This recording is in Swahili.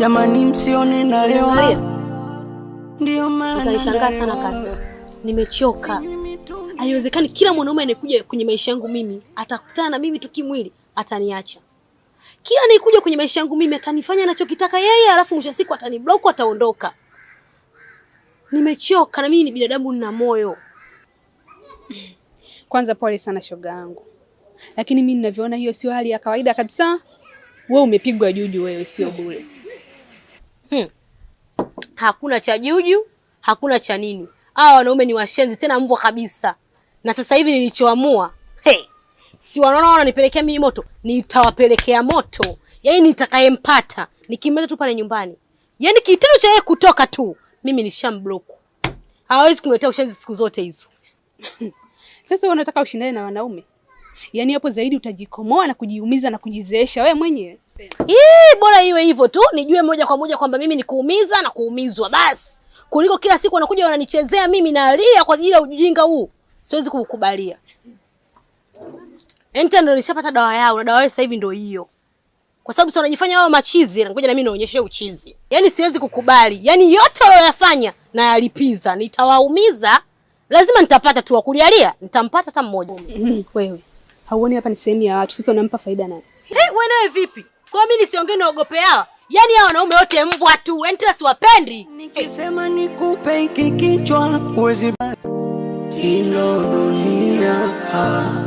Jamani msione na leo. Ndio maana utanishangaa sana kazi. Nimechoka. Haiwezekani kila mwanaume anayekuja kwenye maisha yangu mimi atakutana na mimi tu kimwili ataniacha. Kila anayekuja kwenye maisha yangu mimi atanifanya anachokitaka yeye, alafu mwisho siku ataniblock, ataondoka. Nimechoka na mimi ni binadamu nina moyo. Kwanza pole sana shoga yangu. Lakini mimi ninavyoona hiyo sio hali ya kawaida kabisa. Wewe umepigwa juju wewe, sio bure. Hakuna cha juju, hakuna cha nini. Hao wanaume ni washenzi tena mbwa kabisa. Na sasa hivi nilichoamua, si wanaona wananipelekea mimi moto, nitawapelekea moto. Yaani nitakayempata nikimweza tu pale nyumbani. Yaani kitendo cha yeye kutoka tu, mimi nishamblock. Hawezi kuniletea ushenzi siku zote hizo. Sasa unataka ushindane na wanaume? Yaani hapo zaidi utajikomoa na kujiumiza na kujizeesha wewe mwenyewe. Bora iwe hivyo tu, nijue moja kwa moja kwamba mimi ni kuumiza na kuumizwa basi. Kuliko kila siku wanakuja wananichezea mimi nalia kwa ajili ya ujinga huu. Siwezi kukubalia. Enta ndio nishapata dawa yao na dawa yao sasa hivi ndio hiyo. Kwa sababu sio wanajifanya wao machizi, ngoja na mimi naonyeshe uchizi. Yaani siwezi kukubali. Yaani yote waliyofanya na yalipiza, nitawaumiza. Lazima nitapata tu wakulialia, nitampata hata mmoja. Wewe, hauoni hapa ni sehemu ya watu, sasa unampa faida nani? Wewe nawe vipi? Kwa mimi nisiongee na ogope hao. Yaani hao wanaume wote mbwa tu, enti siwapendi. Nikisema nikupe hiki kichwa uwezi ino dunia.